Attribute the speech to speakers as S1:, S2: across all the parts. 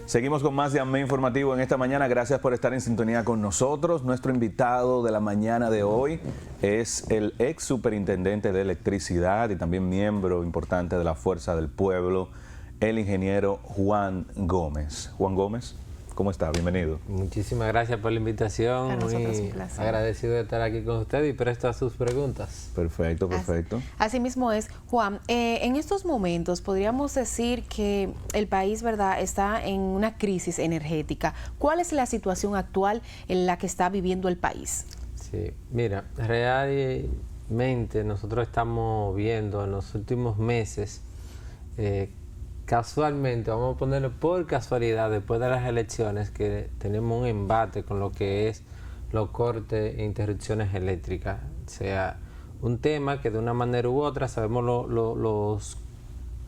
S1: Seguimos con más de AME Informativo en esta mañana. Gracias por estar en sintonía con nosotros. Nuestro invitado de la mañana de hoy es el ex superintendente de electricidad y también miembro importante de la Fuerza del Pueblo, el ingeniero Juan Gómez. Juan Gómez, ¿cómo está? Bienvenido.
S2: Muchísimas gracias por la invitación.
S3: Para nosotros
S2: Muy
S3: un placer.
S2: agradecido de estar aquí con usted y presto a sus preguntas.
S1: Perfecto, perfecto.
S3: Así mismo es. Juan, en estos momentos podríamos decir que el país, ¿verdad?, está en una crisis energética. ¿Cuál es la situación actual en la que está viviendo el país?
S2: Sí, mira, realmente nosotros estamos viendo en los últimos meses, casualmente, vamos a ponerlo por casualidad, después de las elecciones, que tenemos un embate con lo que es los cortes e interrupciones eléctricas. O sea, un tema que de una manera u otra sabemos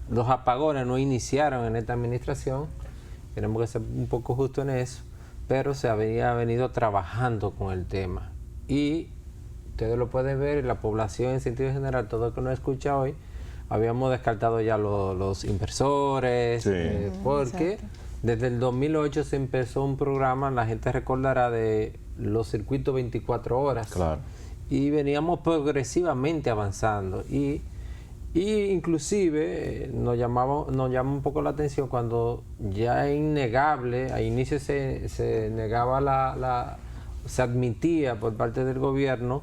S2: los apagones no iniciaron en esta administración, tenemos que ser un poco justos en eso, pero se había venido trabajando con el tema. Y ustedes lo pueden ver, la población en sentido general, todo el que nos escucha hoy, habíamos descartado ya los inversores,
S1: sí.
S2: Porque
S3: Exacto.
S2: desde el 2008 se empezó un programa, la gente recordará, de los circuitos 24 horas.
S1: Claro.
S2: Y veníamos progresivamente avanzando. Y inclusive nos llama un poco la atención cuando ya es innegable, a inicio se negaba se admitía por parte del gobierno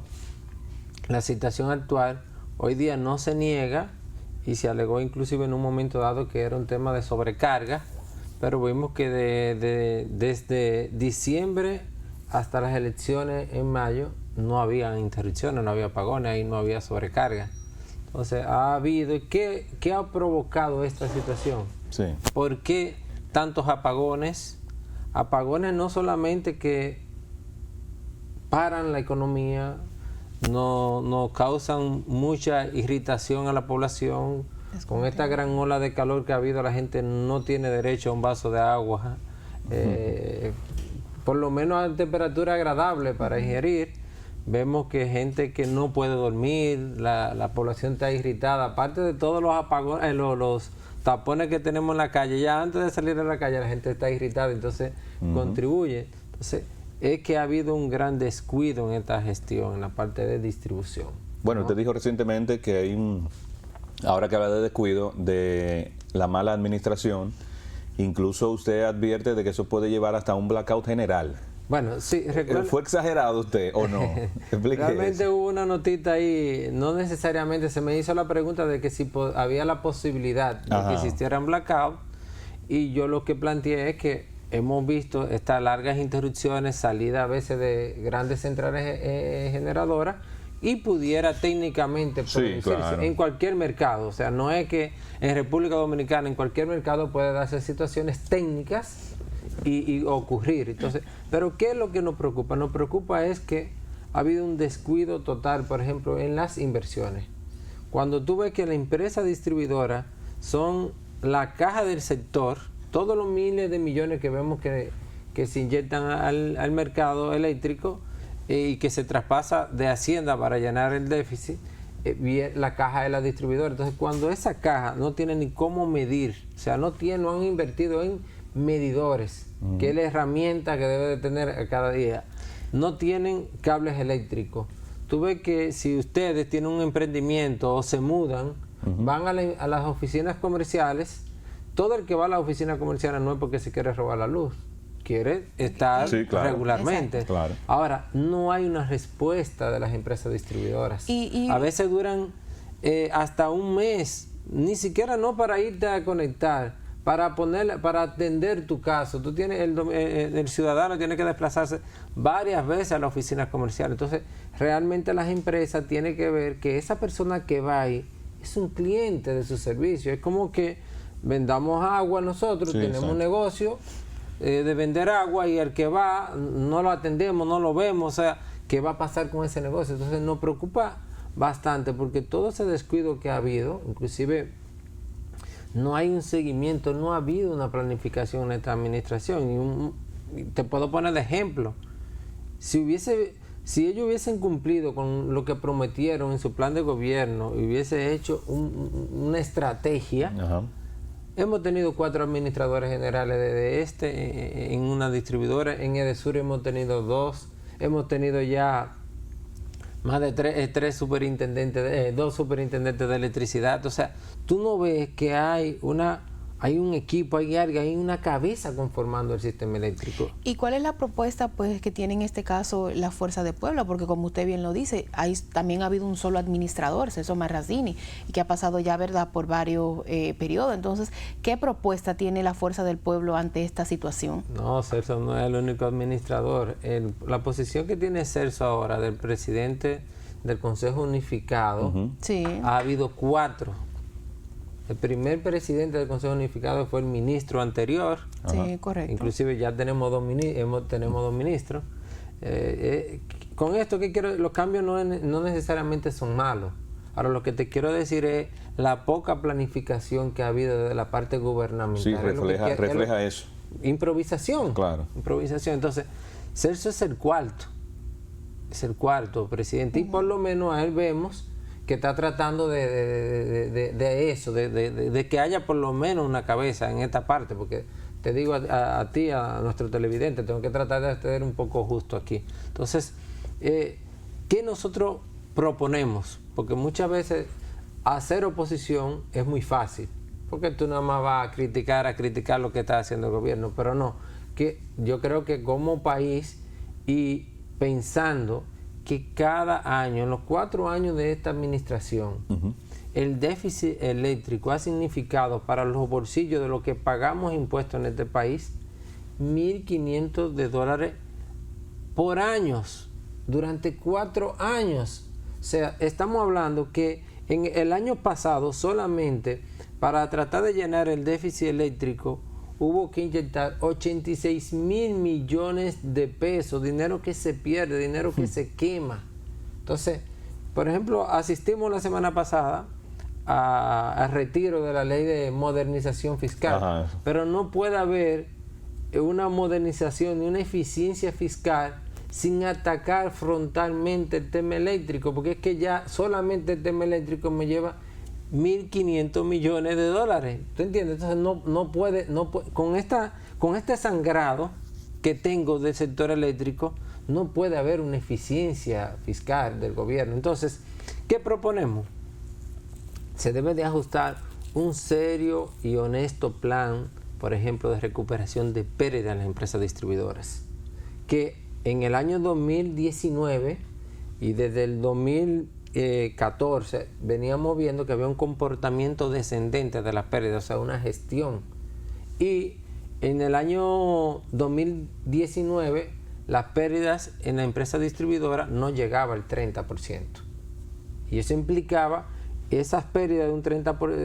S2: la situación actual. Hoy día no se niega y se alegó inclusive en un momento dado que era un tema de sobrecarga, pero vimos que desde diciembre hasta las elecciones en mayo no había interrupciones, no había apagones y no había sobrecarga. Entonces ha habido, ¿qué ha provocado esta situación?
S1: Sí.
S2: ¿Por qué tantos apagones? Apagones no solamente que paran la economía, no causan mucha irritación a la población. Con esta gran ola de calor que ha habido, la gente no tiene derecho a un vaso de agua, por lo menos a temperatura agradable para ingerir. Vemos que gente que no puede dormir, la población está irritada, aparte de todos los apagones, los tapones que tenemos en la calle. Ya antes de salir a la calle la gente está irritada, entonces contribuye. Entonces es que ha habido un gran descuido en esta gestión, en la parte de distribución.
S1: Bueno,
S2: ¿no?
S1: usted dijo recientemente que hay ahora que habla de descuido, de la mala administración, incluso usted advierte de que eso puede llevar hasta un blackout general.
S2: Bueno, sí, recuerda.
S1: ¿Fue exagerado usted o no? Explique
S2: Realmente
S1: eso.
S2: hubo una notita ahí, no necesariamente, se me hizo la pregunta de que si había la posibilidad de
S1: Ajá.
S2: que existieran blackout, y yo lo que planteé es que hemos visto estas largas interrupciones, salida a veces de grandes centrales generadoras, y pudiera técnicamente producirse
S1: claro.
S2: en cualquier mercado. O sea, no es que en República Dominicana, en cualquier mercado puede darse situaciones técnicas y ocurrir. Entonces, pero ¿qué es lo que nos preocupa? Nos preocupa es que ha habido un descuido total, por ejemplo, en las inversiones. Cuando tú ves que la empresa distribuidora son la caja del sector, todos los miles de millones que vemos que se inyectan al mercado eléctrico y que se traspasa de Hacienda para llenar el déficit, la caja de la distribuidora. Entonces, cuando esa caja no tiene ni cómo medir, o sea, no han invertido en medidores, que es la herramienta que debe de tener cada día, no tienen cables eléctricos. Tú ves que si ustedes tienen un emprendimiento o se mudan, van a las oficinas comerciales. Todo el que va a las oficinas comerciales no es porque se quiere robar la luz, quiere estar
S1: Sí, claro.
S2: regularmente.
S1: Claro.
S2: Ahora, no hay una respuesta de las empresas distribuidoras.
S3: Y
S2: a veces duran hasta un mes, ni siquiera no para irte a conectar, para atender tu caso. Tú tienes el ciudadano tiene que desplazarse varias veces a la oficina comercial. Entonces, realmente las empresas tienen que ver que esa persona que va ahí es un cliente de su servicio. Es como que vendamos agua nosotros,
S1: Sí,
S2: tenemos
S1: exacto.
S2: un negocio de vender agua y el que va no lo atendemos, no lo vemos, o sea, ¿qué va a pasar con ese negocio? Entonces nos preocupa bastante porque todo ese descuido que ha habido, inclusive no hay un seguimiento, no ha habido una planificación en esta administración. Y te puedo poner de ejemplo, si ellos hubiesen cumplido con lo que prometieron en su plan de gobierno y hubiese hecho una estrategia,
S1: Ajá.
S2: Hemos tenido 4 administradores generales en una distribuidora. En Edesur hemos tenido 2. Hemos tenido ya más de 3 superintendentes, 2 superintendentes de electricidad. O sea, tú no ves que hay un equipo, hay alguien, hay una cabeza conformando el sistema eléctrico.
S3: ¿Y cuál es la propuesta pues que tiene en este caso la Fuerza de Puebla? Porque como usted bien lo dice, también ha habido un solo administrador, Celso Marrazzini, y que ha pasado ya, ¿verdad?, por varios periodos. Entonces, ¿qué propuesta tiene la Fuerza del Pueblo ante esta situación?
S2: No, Celso no es el único administrador. La posición que tiene Celso ahora del presidente del Consejo Unificado,
S3: Sí.
S2: ha habido 4. El primer presidente del Consejo Unificado fue el ministro anterior.
S3: Sí, correcto.
S2: Inclusive ya tenemos 2 ministros. Con esto, ¿qué quiero? Los cambios no necesariamente son malos. Ahora, lo que te quiero decir es la poca planificación que ha habido desde la parte gubernamental.
S1: Sí, refleja eso.
S2: Improvisación.
S1: Claro.
S2: Improvisación. Entonces, Celso es el cuarto presidente. Y por lo menos a él vemos que está tratando de eso, de que haya por lo menos una cabeza en esta parte, porque te digo a ti, a nuestro televidente, tengo que tratar de ser un poco justo aquí. Entonces, ¿qué nosotros proponemos? Porque muchas veces hacer oposición es muy fácil, porque tú nada más vas a criticar lo que está haciendo el gobierno, pero no, que yo creo que como país y pensando que cada año, en los 4 años de esta administración, el déficit eléctrico ha significado para los bolsillos de los que pagamos impuestos en este país $1.500 por año, durante 4 años. O sea, estamos hablando que en el año pasado solamente para tratar de llenar el déficit eléctrico hubo que inyectar 86,000 millones de pesos, dinero que se pierde, dinero que se quema. Entonces, por ejemplo, asistimos la semana pasada al retiro de la ley de modernización fiscal, pero no puede haber una modernización y una eficiencia fiscal sin atacar frontalmente el tema eléctrico, porque es que ya solamente el tema eléctrico me lleva $1.500 millones. ¿Tú entiendes? Entonces no puede, con este sangrado que tengo del sector eléctrico, no puede haber una eficiencia fiscal del gobierno. Entonces, ¿qué proponemos? Se debe de ajustar un serio y honesto plan, por ejemplo, de recuperación de pérdidas en las empresas distribuidoras, que en el año 2019 y desde el 2014 veníamos viendo que había un comportamiento descendente de las pérdidas, o sea, una gestión. Y en el año 2019 las pérdidas en la empresa distribuidora no llegaba al 30%. Y eso implicaba, esas pérdidas de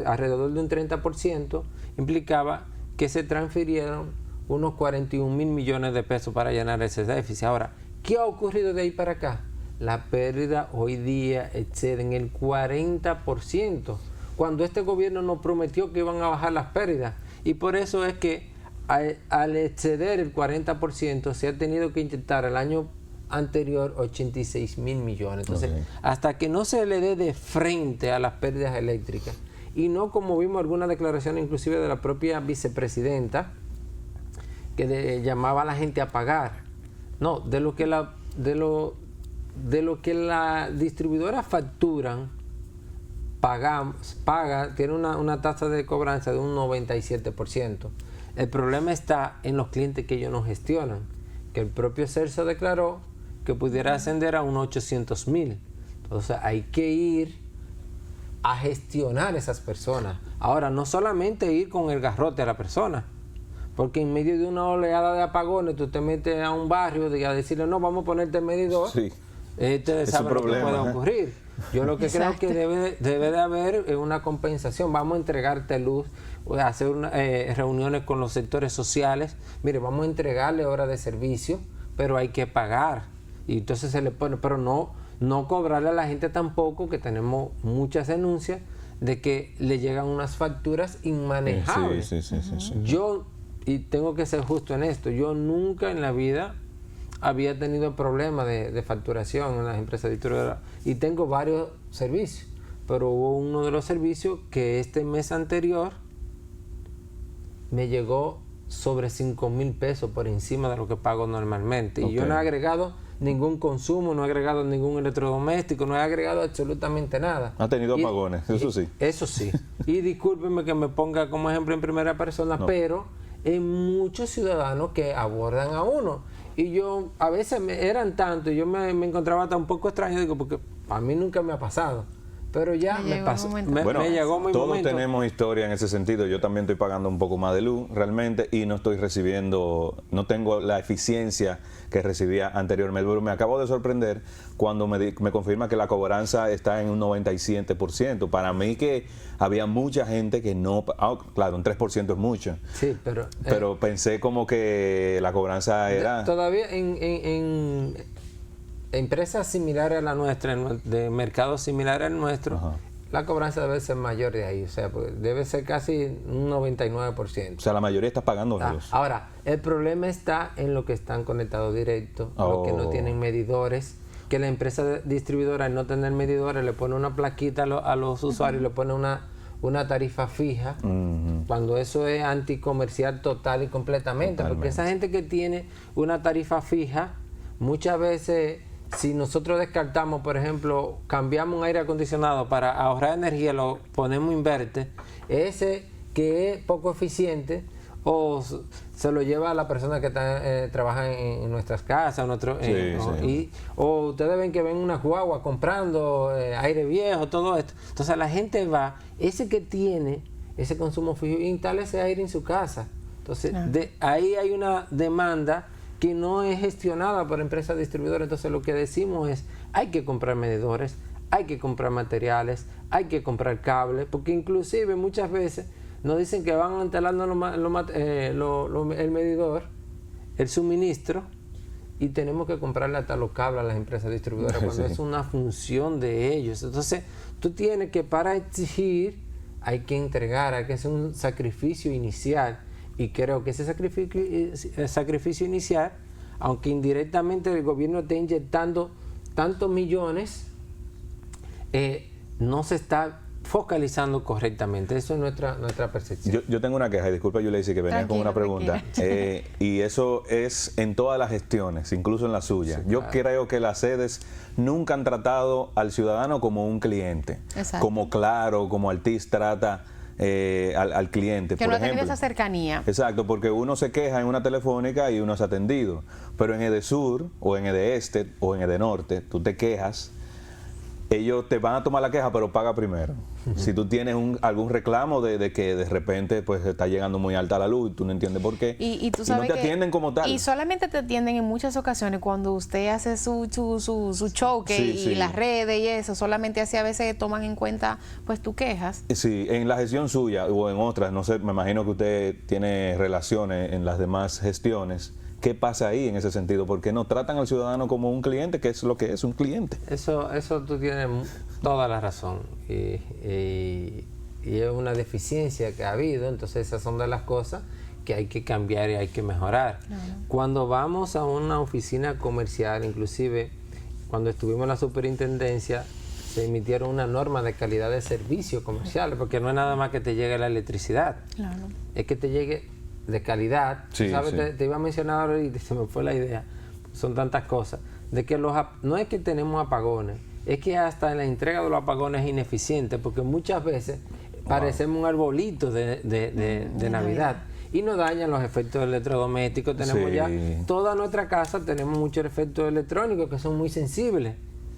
S2: alrededor de un 30%, implicaba que se transfirieron unos 41,000 millones de pesos para llenar ese déficit. Ahora, ¿qué ha ocurrido de ahí para acá? La pérdida hoy día exceden el 40%, cuando este gobierno nos prometió que iban a bajar las pérdidas. Y por eso es que al exceder el 40% se ha tenido que inyectar el año anterior 86,000 millones. Entonces, hasta que no se le dé de frente a las pérdidas eléctricas, y no como vimos algunas declaraciones inclusive de la propia vicepresidenta, que llamaba a la gente a pagar. No, de lo que la distribuidora facturan, tiene una tasa de cobranza de un 97%. El problema está en los clientes que ellos no gestionan, que el propio Celso declaró que pudiera ascender a unos 800,000. Entonces hay que ir a gestionar esas personas. Ahora, no solamente ir con el garrote a la persona, porque en medio de una oleada de apagones tú te metes a un barrio a decirle, no, vamos a ponerte el medidor. Sí. Ustedes saben lo que puede ocurrir. Yo lo que creo que debe de haber una compensación. Vamos a entregarte luz, a hacer reuniones con los sectores sociales. Mire, vamos a entregarle horas de servicio, pero hay que pagar. Y entonces se le pone, pero no cobrarle a la gente tampoco, que tenemos muchas denuncias de que le llegan unas facturas inmanejables. Sí. Yo, y tengo que ser justo en esto, yo nunca en la vida había tenido problemas de facturación en las empresas distribuidoras, y tengo varios servicios, pero hubo uno de los servicios que este mes anterior me llegó sobre 5,000 pesos por encima de lo que pago normalmente. Y yo no he agregado ningún consumo, no he agregado ningún electrodoméstico, no he agregado absolutamente nada.
S1: Ha tenido apagones, eso sí.
S2: Eso sí. Y discúlpeme que me ponga como ejemplo en primera persona, pero hay muchos ciudadanos que abordan a uno. Y yo, a veces eran tantos, yo me encontraba hasta un poco extraño, digo, porque a mí nunca me ha pasado. Pero ya me pasó. Me llegó mi
S1: todos
S2: momento.
S1: tenemos historia en ese sentido. Yo también estoy pagando un poco más de luz realmente y no estoy recibiendo, no tengo la eficiencia que recibía anteriormente. Pero me acabo de sorprender cuando me confirma que la cobranza está en un 97%. Para mí que había mucha gente que no, claro, un 3% es mucho.
S2: Sí,
S1: pero pensé como que la cobranza era...
S2: Todavía en empresas similares a la nuestra, de mercados similares al nuestro, la cobranza debe ser mayor de ahí, o sea, debe ser casi un 99%.
S1: O sea, la mayoría está pagando luz.
S2: Ahora, el problema está en los que están conectados directo, los que no tienen medidores, que la empresa distribuidora, al no tener medidores, le pone una plaquita a los usuarios, le pone una tarifa fija, cuando eso es anticomercial total y completamente, porque esa gente que tiene una tarifa fija, muchas veces... Si nosotros descartamos, por ejemplo, cambiamos un aire acondicionado para ahorrar energía, lo ponemos inverter, ese que es poco eficiente, o se lo lleva a la persona que trabaja en nuestras casas, o ustedes ven que ven una guagua comprando aire viejo, todo esto. Entonces la gente va, ese que tiene ese consumo fijo, instala ese aire en su casa. Entonces ahí hay una demanda que no es gestionada por empresas distribuidoras. Entonces lo que decimos es, hay que comprar medidores, hay que comprar materiales, hay que comprar cables, porque inclusive muchas veces nos dicen que van instalando el medidor, el suministro, y tenemos que comprarle hasta los cables a las empresas distribuidoras cuando es una función de ellos. Entonces tú tienes que, para exigir, hay que entregar, hay que hacer un sacrificio inicial. Y creo que ese sacrificio inicial, aunque indirectamente el gobierno esté inyectando tantos millones, no se está focalizando correctamente. Eso es nuestra percepción.
S1: Yo tengo una queja, y disculpa, yo le dije que venía con una pregunta. Y eso es en todas las gestiones, incluso en la suya. Sí, yo creo que las sedes nunca han tratado al ciudadano como un cliente. Exacto. Como Claro, como Altiz trata al cliente.
S3: Que no ha tenido esa cercanía.
S1: Exacto, porque uno se queja en una telefónica y uno es atendido. Pero en EDESUR, o en EDESTE, o en EDENORTE, tú te quejas, ellos te van a tomar la queja, pero paga primero. Si tú tienes algún reclamo de que de repente pues está llegando muy alta la luz y tú no entiendes por qué,
S3: y tú sabes
S1: no te atienden como tal.
S3: Y solamente te atienden en muchas ocasiones cuando usted hace su choque y las redes y eso, solamente así a veces toman en cuenta pues tus quejas.
S1: Sí, en la gestión suya o en otras, no sé, me imagino que usted tiene relaciones en las demás gestiones. ¿Qué pasa ahí en ese sentido? Porque no tratan al ciudadano como un cliente, que es lo que es un cliente.
S2: Eso tú tienes toda la razón. Y es una deficiencia que ha habido, entonces esas son de las cosas que hay que cambiar y hay que mejorar. Claro. Cuando vamos a una oficina comercial, inclusive cuando estuvimos en la superintendencia, se emitieron una norma de calidad de servicio comercial, porque no es nada más que te llegue la electricidad, claro. Es que te llegue de calidad. Sí, ¿sabes? Sí. Te iba a mencionar ahora y se me fue la idea, son tantas cosas, de que no es que tenemos apagones, es que hasta en la entrega de los apagones es ineficiente, porque muchas veces parecemos un arbolito de Navidad y nos dañan los efectos electrodomésticos. Tenemos ya toda nuestra casa, tenemos muchos efectos electrónicos que son muy sensibles.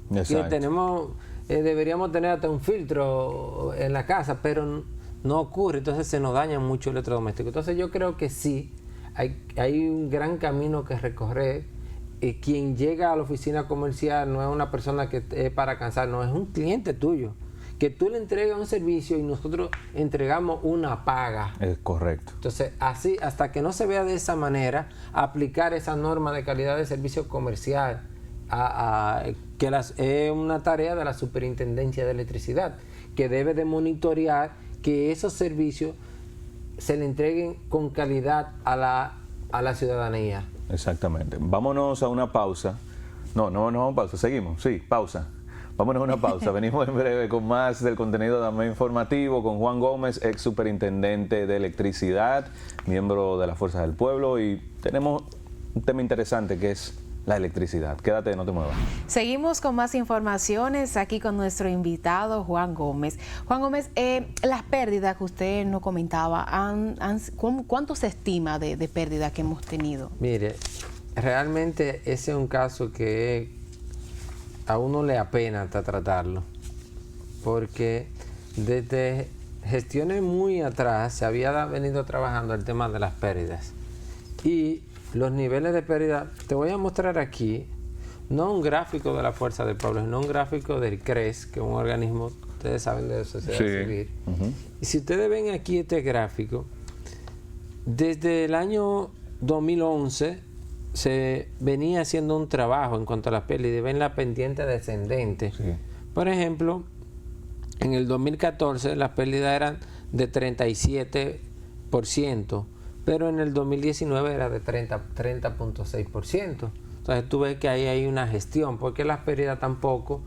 S2: Exacto. Y tenemos, deberíamos tener hasta un filtro en la casa, pero no ocurre, entonces se nos dañan mucho el electrodoméstico. Entonces yo creo que sí, hay un gran camino que recorrer. Quien llega a la oficina comercial no es una persona que es para cansar, no, es un cliente tuyo, que tú le entregas un servicio y nosotros entregamos una paga. Es correcto. Entonces, así, hasta que no se vea de esa manera, aplicar esa norma de calidad de servicio comercial, que es una tarea de la Superintendencia de Electricidad, que debe de monitorear que esos servicios se le entreguen con calidad a la ciudadanía.
S1: Exactamente. Vámonos a una pausa. No, pausa, seguimos. Sí, pausa. Vámonos a una pausa. Venimos en breve con más del contenido también informativo con Juan Gómez, ex superintendente de electricidad, miembro de las Fuerzas del Pueblo, y tenemos un tema interesante que es la electricidad. Quédate, no te muevas.
S3: Seguimos con más informaciones aquí con nuestro invitado Juan Gómez. Juan Gómez, las pérdidas que usted nos comentaba, ¿cuánto se estima de pérdidas que hemos tenido?
S2: Mire, realmente ese es un caso que a uno le apena hasta tratarlo, porque desde gestiones muy atrás se había venido trabajando el tema de las pérdidas y los niveles de pérdida. Te voy a mostrar aquí, no un gráfico de la Fuerza del Pueblo, sino un gráfico del CRES, que es un organismo, ustedes saben, de la sociedad civil. Y si ustedes ven aquí este gráfico, desde el año 2011 se venía haciendo un trabajo en cuanto a las pérdidas y ven la pendiente descendente. Sí. Por ejemplo, en el 2014 las pérdidas eran de 37%, pero en el 2019 era de 30.6%. Entonces tú ves que ahí hay una gestión, porque las pérdidas tampoco,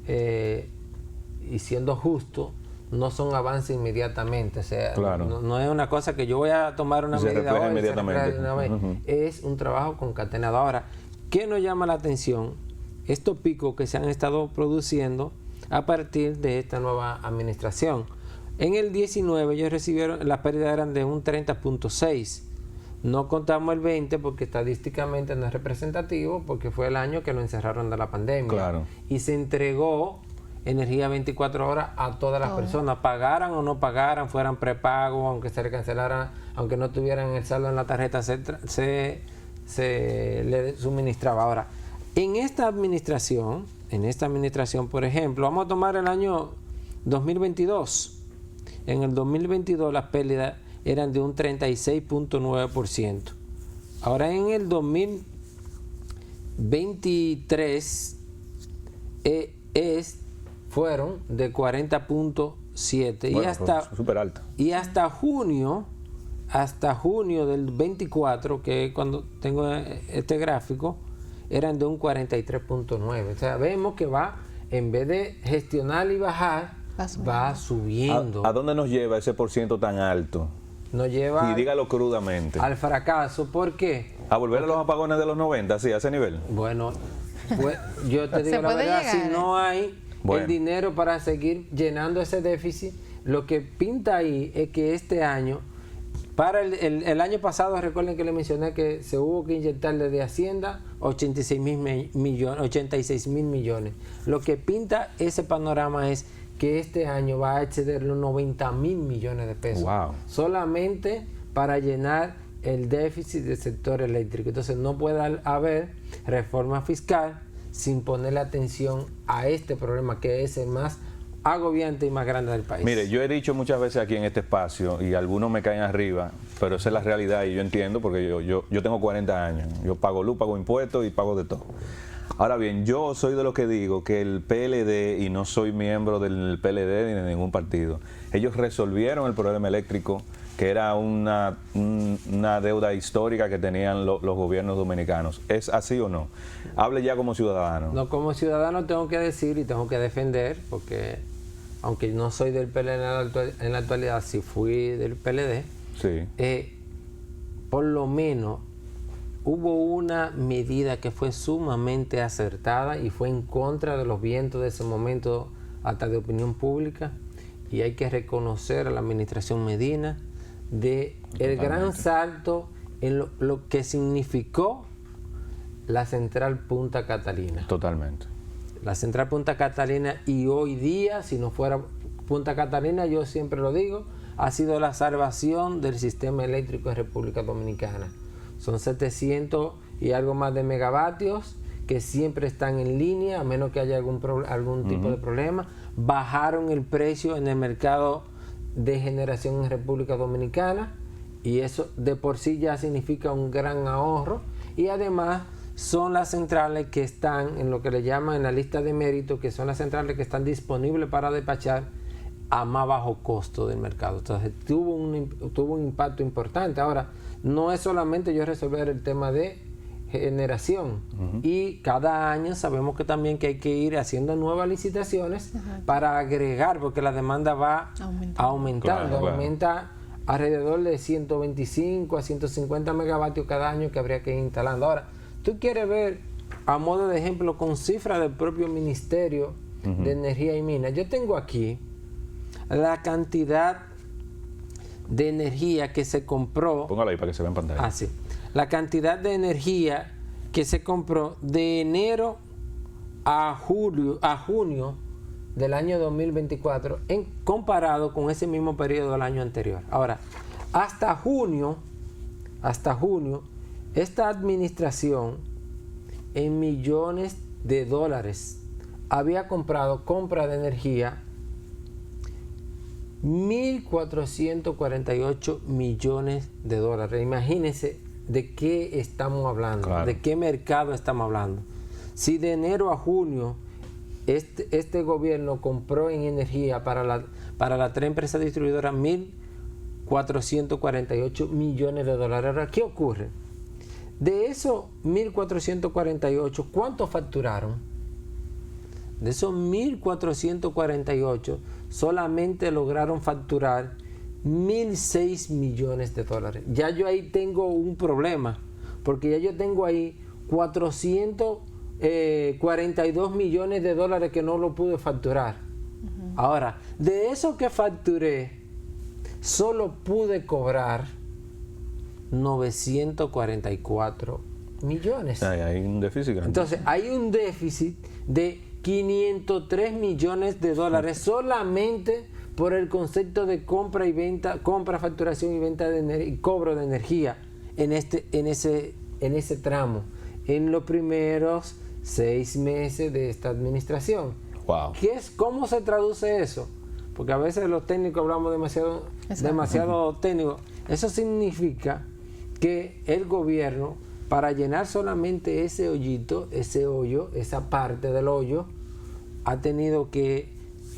S2: y siendo justo, no son avances inmediatamente. O sea,
S1: claro.
S2: no es una cosa que yo voy a tomar una medida hoy,
S1: inmediatamente.
S2: Es un trabajo concatenado. Ahora, ¿qué nos llama la atención? Estos picos que se han estado produciendo a partir de esta nueva administración. En el 19 ellos recibieron, las pérdidas eran de un 30.6. No contamos el 20 porque estadísticamente no es representativo, porque fue el año que lo encerraron de la pandemia.
S1: Claro.
S2: Y se entregó energía 24 horas a todas las personas, pagaran o no pagaran, fueran prepago, aunque se le cancelara, aunque no tuvieran el saldo en la tarjeta, se le suministraba. Ahora, en esta administración, por ejemplo, vamos a tomar el año 2022. En el 2022 las pérdidas eran de un 36.9%. Ahora en el 2023 fueron de 40.7
S1: bueno, y hasta súper alta.
S2: Y hasta junio del 24, que es cuando tengo este gráfico, eran de un 43.9. O sea, vemos que va, en vez de gestionar y bajar, va subiendo.
S1: ¿A dónde nos lleva ese porciento tan alto?
S2: Nos lleva,
S1: y dígalo crudamente,
S2: al fracaso. ¿Por qué?
S1: ¿A volver a los apagones de los 90, sí, a ese nivel?
S2: Bueno, pues, yo te digo la verdad, si no hay el dinero para seguir llenando ese déficit, lo que pinta ahí es que este año, para el año pasado, recuerden que le mencioné que se hubo que inyectarle de Hacienda 86 mil millones. Lo que pinta ese panorama es que este año va a exceder los 90 mil millones de pesos.
S1: Wow.
S2: Solamente para llenar el déficit del sector eléctrico. Entonces no puede haber reforma fiscal sin ponerle atención a este problema, que es el más agobiante y más grande del país.
S1: Mire, yo he dicho muchas veces aquí en este espacio, y algunos me caen arriba, pero esa es la realidad y yo entiendo, porque yo tengo 40 años, yo pago luz, pago impuestos y pago de todo. Ahora bien, yo soy de los que digo que el PLD, y no soy miembro del PLD ni de ningún partido, ellos resolvieron el problema eléctrico, que era una deuda histórica que tenían los gobiernos dominicanos. ¿Es así o no? Hable ya como ciudadano.
S2: No, como ciudadano tengo que decir y tengo que defender, porque aunque no soy del PLD en la actualidad, sí fui del PLD,
S1: sí.
S2: Por lo menos hubo una medida que fue sumamente acertada y fue en contra de los vientos de ese momento, hasta de opinión pública, y hay que reconocer a la administración Medina de el gran salto en lo que significó la central Punta Catalina.
S1: Totalmente.
S2: La central Punta Catalina, y hoy día, si no fuera Punta Catalina, yo siempre lo digo, ha sido la salvación del sistema eléctrico en República Dominicana. Son 700 y algo más de megavatios que siempre están en línea, a menos que haya algún tipo de problema. Bajaron el precio en el mercado de generación en República Dominicana, y eso de por sí ya significa un gran ahorro, y además son las centrales que están en lo que le llaman en la lista de mérito, que son las centrales que están disponibles para despachar a más bajo costo del mercado. Entonces tuvo un impacto importante. Ahora, no es solamente yo resolver el tema de generación. Y cada año sabemos que también que hay que ir haciendo nuevas licitaciones para agregar, porque la demanda va aumentando.
S1: Claro.
S2: Aumenta alrededor de 125 a 150 megavatios cada año que habría que ir instalando. Ahora, tú quieres ver, a modo de ejemplo, con cifras del propio Ministerio de Energía y Minas. Yo tengo aquí la cantidad de energía que se compró.
S1: Póngalo ahí para que se vea en pantalla.
S2: Ah, sí. La cantidad de energía que se compró de enero a junio del año 2024 comparado con ese mismo periodo del año anterior. Ahora, hasta junio, esta administración en millones de dólares había comprado compra de energía 1.448 millones de dólares. Imagínense de qué estamos hablando,
S1: claro,
S2: de qué mercado estamos hablando. Si de enero a junio este gobierno compró en energía para la tres empresas distribuidoras 1.448 millones de dólares. Ahora, ¿qué ocurre? De esos 1.448, ¿cuánto facturaron? De esos 1.448, solamente lograron facturar 1.006 millones de dólares. Ya yo ahí tengo un problema, porque ya yo tengo ahí 442 millones de dólares que no lo pude facturar. Ahora, de eso que facturé, solo pude cobrar 944 millones.
S1: Hay un déficit grande.
S2: Entonces, hay un déficit de 503 millones de dólares solamente por el concepto de compra y venta, compra, facturación y venta de y cobro de energía en ese tramo, en los primeros 6 meses de esta administración.
S1: Wow.
S2: ¿Cómo se traduce eso? Porque a veces los técnicos hablamos demasiado técnico. Eso significa que el gobierno, para llenar solamente ese hoyito, ese hoyo, esa parte del hoyo, ha tenido que,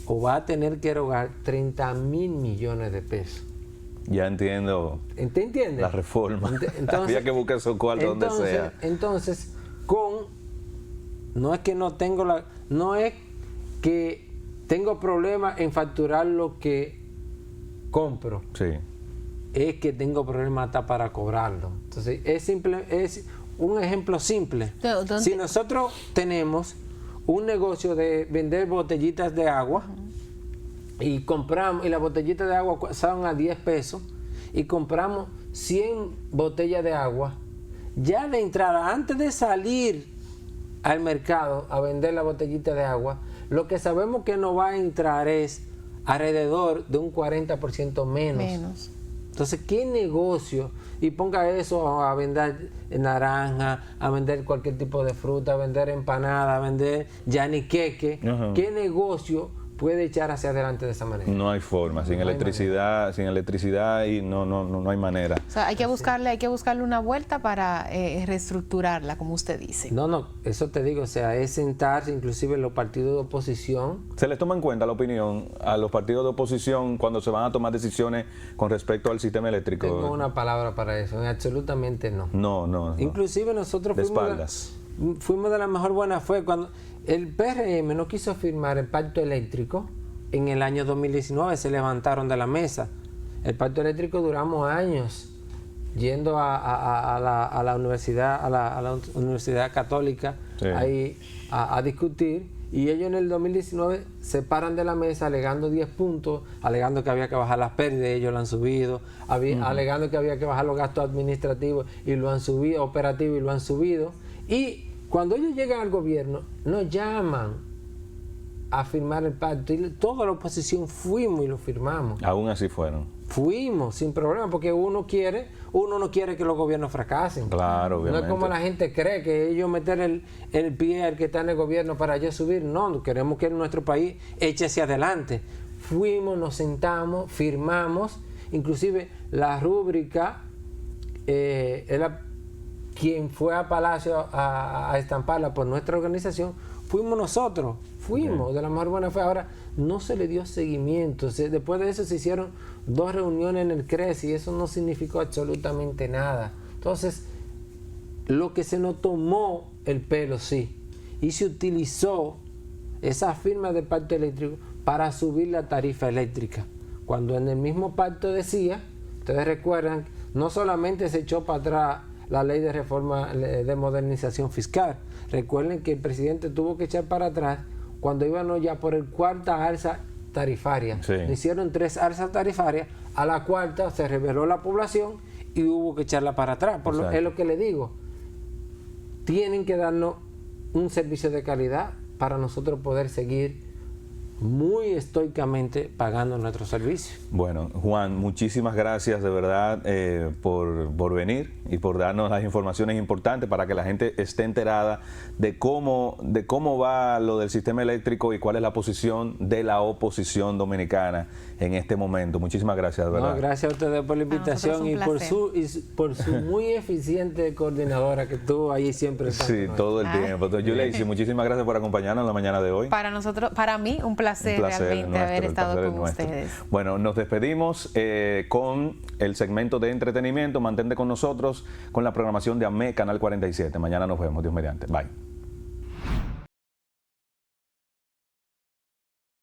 S2: o va a tener que erogar 30.000 millones de pesos.
S1: Ya entiendo.
S2: ¿Te entiendes?
S1: La reforma.
S2: Entonces,
S1: había que buscar esos cuartos donde sea.
S2: Entonces, no es que tengo problemas en facturar lo que compro.
S1: Sí.
S2: Es que tengo problemas hasta para cobrarlo. Entonces, es un ejemplo simple. Si nosotros tenemos un negocio de vender botellitas de agua y compramos, y las botellitas de agua salen a 10 pesos y compramos 100 botellas de agua, ya de entrada, antes de salir al mercado a vender la botellita de agua, lo que sabemos que nos va a entrar es alrededor de un 40% menos. Entonces, ¿qué negocio? Y ponga eso a vender naranja, a vender cualquier tipo de fruta, a vender empanada, a vender yaniqueque. ¿Qué negocio puede echar hacia adelante de esa manera?
S1: No hay forma, sin electricidad y no hay manera.
S3: O sea, hay que buscarle una vuelta para reestructurarla, como usted dice.
S2: No, eso te digo, o sea, es sentarse, inclusive los partidos de oposición.
S1: ¿Se les toma en cuenta la opinión a los partidos de oposición cuando se van a tomar decisiones con respecto al sistema eléctrico?
S2: Tengo una palabra para eso, absolutamente no.
S1: No.
S2: Inclusive nosotros fuimos de la mejor buena fe cuando el PRM no quiso firmar el pacto eléctrico. En el año 2019 se levantaron de la mesa. El pacto eléctrico duramos años yendo a la universidad católica, sí, ahí a discutir, y ellos en el 2019 se paran de la mesa alegando 10 puntos, alegando que había que bajar las pérdidas, ellos lo han subido, alegando que había que bajar los gastos administrativos y lo han subido, operativos y lo han subido. Y cuando ellos llegan al gobierno, nos llaman a firmar el pacto y toda la oposición fuimos y lo firmamos.
S1: Aún así fueron.
S2: Fuimos sin problema, porque uno no quiere que los gobiernos fracasen.
S1: Claro, obviamente.
S2: No es como la gente cree, que ellos meter el pie al que está en el gobierno para ellos subir. No, queremos que nuestro país eche hacia adelante. Fuimos, nos sentamos, firmamos, inclusive la rúbrica, quien fue a Palacio a estamparla por nuestra organización, fuimos nosotros, de la mejor buena fe. Ahora, no se le dio seguimiento. Después de eso se hicieron 2 reuniones en el CRES y eso no significó absolutamente nada. Entonces, lo que se nos tomó el pelo, sí, y se utilizó esa firma de pacto eléctrico para subir la tarifa eléctrica, cuando en el mismo pacto decía, ustedes recuerdan, no solamente se echó para atrás la ley de reforma de modernización fiscal, recuerden que el presidente tuvo que echar para atrás cuando íbamos ya por el cuarta alza tarifaria.
S1: Sí.
S2: Hicieron 3 alzas tarifarias, a la cuarta se rebeló la población y hubo que echarla para atrás. Es lo que le digo. Tienen que darnos un servicio de calidad para nosotros poder seguir muy estoicamente pagando nuestros servicios.
S1: Bueno, Juan, muchísimas gracias de verdad por venir y por darnos las informaciones importantes para que la gente esté enterada de cómo va lo del sistema eléctrico y cuál es la posición de la oposición dominicana en este momento. Muchísimas gracias, de verdad.
S2: No, gracias a ustedes por la invitación y por su muy eficiente coordinadora que estuvo ahí siempre.
S1: Sí, todo el tiempo. Entonces, Yuleisi, muchísimas gracias por acompañarnos en la mañana de hoy.
S3: Para mí, un placer realmente haber estado con ustedes.
S1: Bueno, nos despedimos con el segmento de entretenimiento. Mantente con nosotros con la programación de AME Canal 47. Mañana nos vemos, Dios mediante. Bye.